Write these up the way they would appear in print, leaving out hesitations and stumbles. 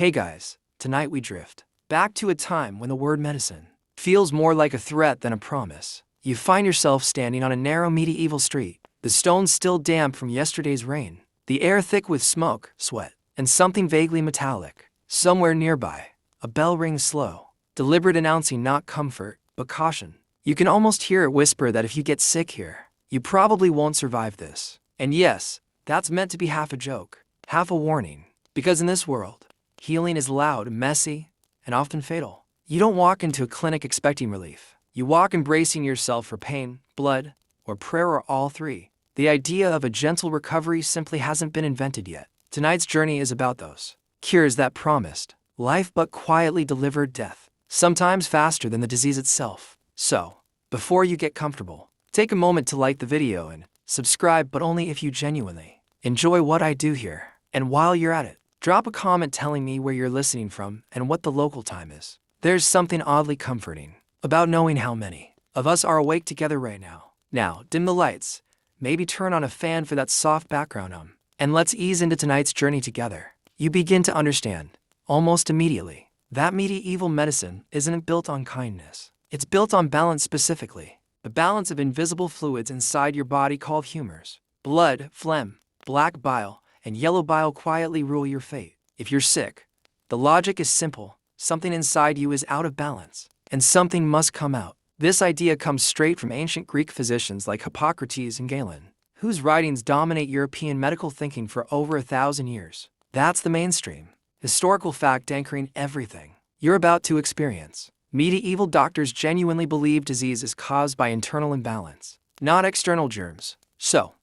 Hey guys, tonight we drift back to a time when the word medicine feels more like a threat than a promise. You find yourself standing on a narrow medieval street, the stones still damp from yesterday's rain, the air thick with smoke, sweat, and something vaguely metallic. Somewhere nearby, a bell rings slow, deliberate, announcing not comfort, but caution. You can almost hear it whisper that if you get sick here, you probably won't survive this. And yes, that's meant to be half a joke, half a warning, because in this world, healing is loud, messy, and often fatal. You don't walk into a clinic expecting relief. You walk embracing yourself for pain, blood, or prayer, or all three. The idea of a gentle recovery simply hasn't been invented yet. Tonight's journey is about those cures that promised life but quietly delivered death, sometimes faster than the disease itself. So, before you get comfortable, take a moment to like the video and subscribe, but only if you genuinely enjoy what I do here. And while you're at it, drop a comment telling me where you're listening from and what the local time is. There's something oddly comforting about knowing how many of us are awake together right now. Now, dim the lights, maybe turn on a fan for that soft background and let's ease into tonight's journey together. You begin to understand, almost immediately, that medieval medicine isn't built on kindness. It's built on balance, specifically the balance of invisible fluids inside your body called humors. Blood, phlegm, black bile, and yellow bile quietly rule your fate. If you're sick, the logic is simple. Something inside you is out of balance, and something must come out. This idea comes straight from ancient Greek physicians like Hippocrates and Galen, whose writings dominate European medical thinking for over 1,000 years. That's the mainstream historical fact anchoring everything you're about to experience. Medieval doctors genuinely believed disease is caused by internal imbalance, not external germs. So,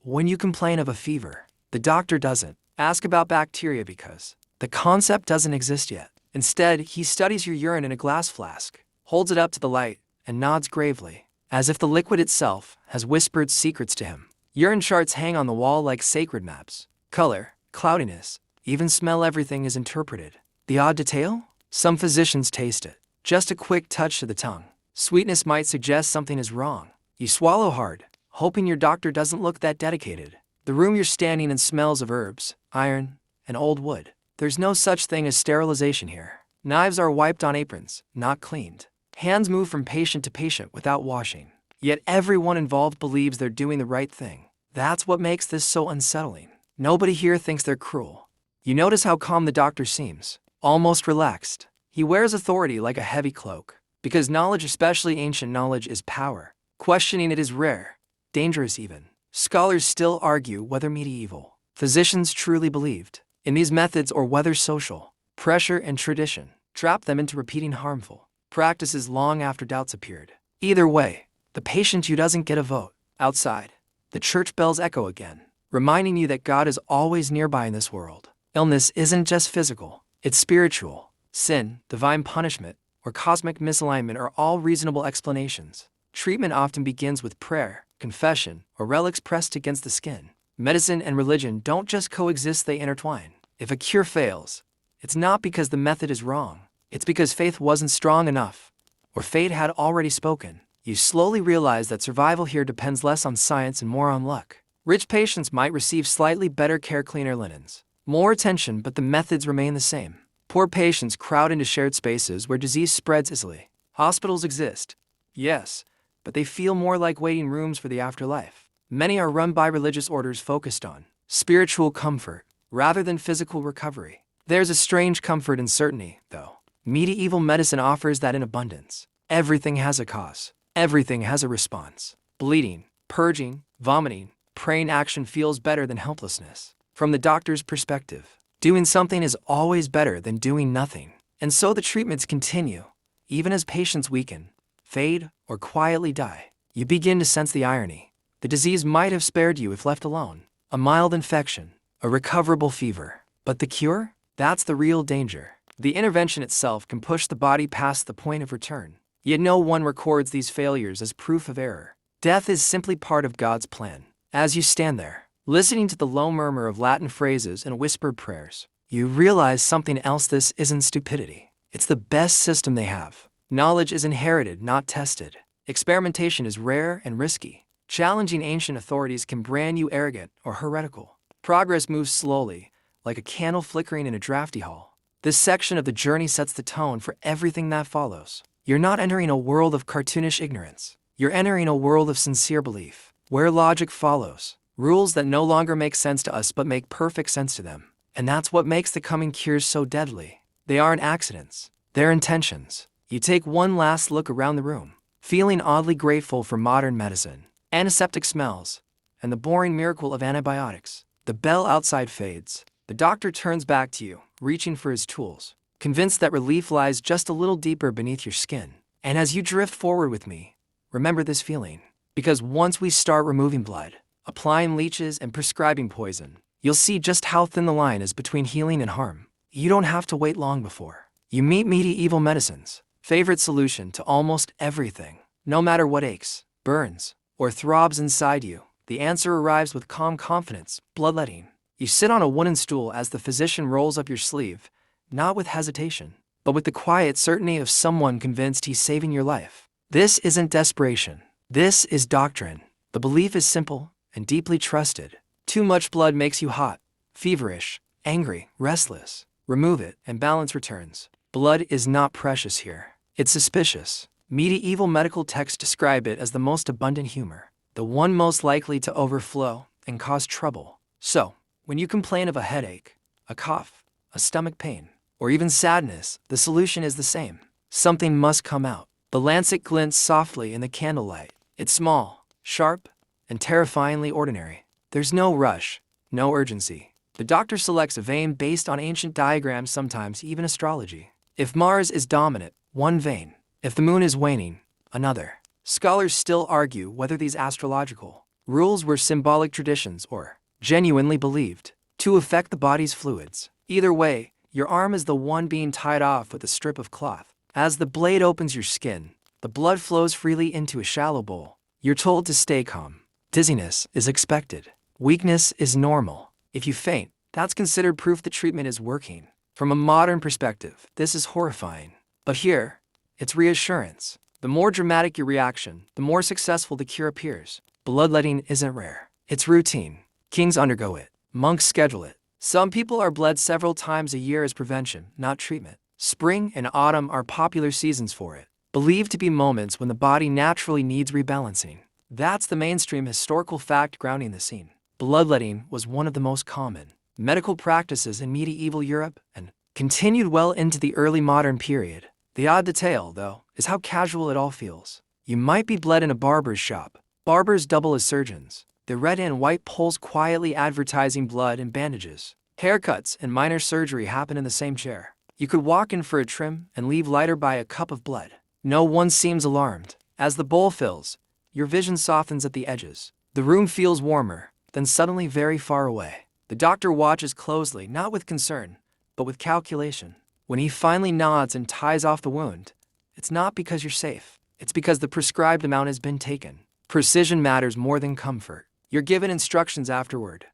when you complain of a fever, the doctor doesn't ask about bacteria because the concept doesn't exist yet. Instead, he studies your urine in a glass flask, holds it up to the light, and nods gravely, as if the liquid itself has whispered secrets to him. Urine charts hang on the wall like sacred maps. Color, cloudiness, even smell, everything is interpreted. The odd detail? Some physicians taste it. Just a quick touch to the tongue. Sweetness might suggest something is wrong. You swallow hard, hoping your doctor doesn't look that dedicated. The room you're standing in smells of herbs, iron, and old wood. There's no such thing as sterilization here. Knives are wiped on aprons, not cleaned. Hands move from patient to patient without washing. Yet everyone involved believes they're doing the right thing. That's what makes this so unsettling. Nobody here thinks they're cruel. You notice how calm the doctor seems, almost relaxed. He wears authority like a heavy cloak, because knowledge, especially ancient knowledge, is power. Questioning it is rare, dangerous even. Scholars still argue whether medieval physicians truly believed in these methods or whether social pressure and tradition trapped them into repeating harmful practices long after doubts appeared. Either way, the patient you doesn't get a vote. Outside, the church bells echo again, reminding you that God is always nearby in this world. Illness isn't just physical, it's spiritual. Sin, divine punishment, or cosmic misalignment are all reasonable explanations. Treatment often begins with prayer, confession, or relics pressed against the skin. Medicine and religion don't just coexist, they intertwine. If a cure fails, it's not because the method is wrong. It's because faith wasn't strong enough, or fate had already spoken. You slowly realize that survival here depends less on science and more on luck. Rich patients might receive slightly better care, cleaner linens, more attention, but the methods remain the same. Poor patients crowd into shared spaces where disease spreads easily. Hospitals exist, yes, but they feel more like waiting rooms for the afterlife. Many are run by religious orders focused on spiritual comfort rather than physical recovery. There's a strange comfort in certainty, though. Medieval medicine offers that in abundance. Everything has a cause. Everything has a response. Bleeding, purging, vomiting, praying, action feels better than helplessness. From the doctor's perspective, doing something is always better than doing nothing. And so the treatments continue, even as patients weaken, fade, or quietly die. You begin to sense the irony. The disease might have spared you if left alone. A mild infection, a recoverable fever. But the cure? That's the real danger. The intervention itself can push the body past the point of return. Yet no one records these failures as proof of error. Death is simply part of God's plan. As you stand there, listening to the low murmur of Latin phrases and whispered prayers, you realize something else. This isn't stupidity. It's the best system they have. Knowledge is inherited, not tested. Experimentation is rare and risky. Challenging ancient authorities can brand you arrogant or heretical. Progress moves slowly, like a candle flickering in a drafty hall. This section of the journey sets the tone for everything that follows. You're not entering a world of cartoonish ignorance. You're entering a world of sincere belief, where logic follows, rules that no longer make sense to us but make perfect sense to them. And that's what makes the coming cures so deadly. They aren't accidents, they're intentions. You take one last look around the room, feeling oddly grateful for modern medicine, antiseptic smells, and the boring miracle of antibiotics. The bell outside fades. The doctor turns back to you, reaching for his tools, convinced that relief lies just a little deeper beneath your skin. And as you drift forward with me, remember this feeling. Because once we start removing blood, applying leeches and prescribing poison, you'll see just how thin the line is between healing and harm. You don't have to wait long before you meet medieval medicine's favorite solution to almost everything. No matter what aches, burns, or throbs inside you, the answer arrives with calm confidence: bloodletting. You sit on a wooden stool as the physician rolls up your sleeve, not with hesitation, but with the quiet certainty of someone convinced he's saving your life. This isn't desperation. This is doctrine. The belief is simple and deeply trusted. Too much blood makes you hot, feverish, angry, restless. Remove it, and balance returns. Blood is not precious here. It's suspicious. Medieval medical texts describe it as the most abundant humor, the one most likely to overflow and cause trouble. So, when you complain of a headache, a cough, a stomach pain, or even sadness, the solution is the same. Something must come out. The lancet glints softly in the candlelight. It's small, sharp, and terrifyingly ordinary. There's no rush, no urgency. The doctor selects a vein based on ancient diagrams, sometimes even astrology. If Mars is dominant, one vein. If the moon is waning, another. Scholars still argue whether these astrological rules were symbolic traditions or genuinely believed to affect the body's fluids. Either way, your arm is the one being tied off with a strip of cloth. As the blade opens your skin, the blood flows freely into a shallow bowl. You're told to stay calm. Dizziness is expected. Weakness is normal. If you faint, that's considered proof the treatment is working. From a modern perspective, this is horrifying. But here, it's reassurance. The more dramatic your reaction, the more successful the cure appears. Bloodletting isn't rare. It's routine. Kings undergo it. Monks schedule it. Some people are bled several times a year as prevention, not treatment. Spring and autumn are popular seasons for it, believed to be moments when the body naturally needs rebalancing. That's the mainstream historical fact grounding the scene. Bloodletting was one of the most common medical practices in medieval Europe and continued well into the early modern period. The odd detail, though, is how casual it all feels. You might be bled in a barber's shop. Barbers double as surgeons. The red and white poles quietly advertising blood and bandages. Haircuts and minor surgery happen in the same chair. You could walk in for a trim and leave lighter by a cup of blood. No one seems alarmed. As the bowl fills, your vision softens at the edges. The room feels warmer, then suddenly very far away. The doctor watches closely, not with concern, but with calculation. When he finally nods and ties off the wound, it's not because you're safe. It's because the prescribed amount has been taken. Precision matters more than comfort. You're given instructions afterward.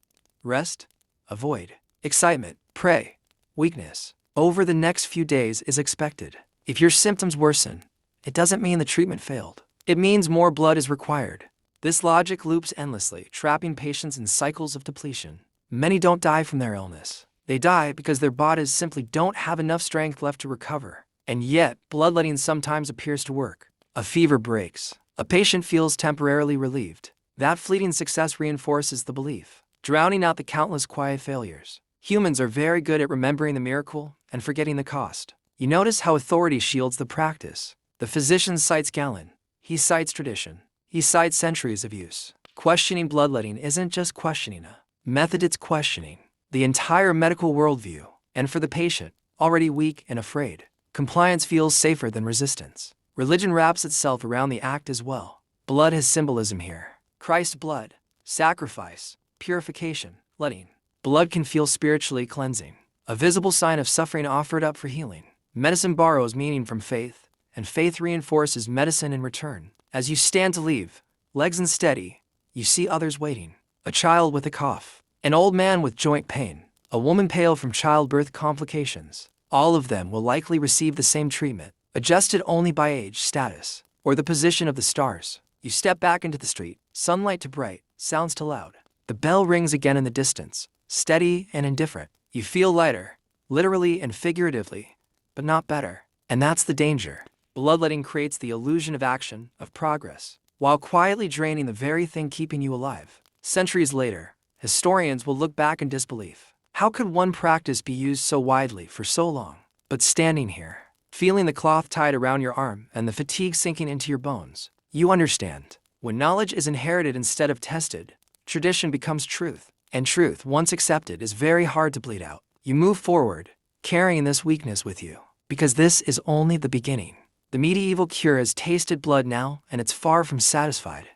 Rest, avoid. Excitement, pray. Weakness, over the next few days is expected. If your symptoms worsen, it doesn't mean the treatment failed. It means more blood is required. This logic loops endlessly, trapping patients in cycles of depletion. Many don't die from their illness. They die because their bodies simply don't have enough strength left to recover. And yet, bloodletting sometimes appears to work. A fever breaks. A patient feels temporarily relieved. That fleeting success reinforces the belief, drowning out the countless quiet failures. Humans are very good at remembering the miracle and forgetting the cost. You notice how authority shields the practice. The physician cites Galen. He cites tradition. He cites centuries of use. Questioning bloodletting isn't just questioning a method, it's questioning the entire medical worldview. And for the patient, already weak and afraid, compliance feels safer than resistance. Religion wraps itself around the act as well. Blood has symbolism here. Christ's blood, sacrifice, purification, letting. Blood can feel spiritually cleansing, a visible sign of suffering offered up for healing. Medicine borrows meaning from faith, and faith reinforces medicine in return. As you stand to leave, legs unsteady, you see others waiting. A child with a cough, an old man with joint pain, a woman pale from childbirth complications. All of them will likely receive the same treatment, adjusted only by age, status, or the position of the stars. You step back into the street, sunlight to bright, sounds to loud. The bell rings again in the distance, steady and indifferent. You feel lighter, literally and figuratively, but not better. And that's the danger. Bloodletting creates the illusion of action, of progress, while quietly draining the very thing keeping you alive. Centuries later, historians will look back in disbelief. How could one practice be used so widely for so long? But standing here, feeling the cloth tied around your arm and the fatigue sinking into your bones, you understand. When knowledge is inherited instead of tested, tradition becomes truth. And truth, once accepted, is very hard to bleed out. You move forward, carrying this weakness with you, because this is only the beginning. The medieval cure has tasted blood now, and it's far from satisfied.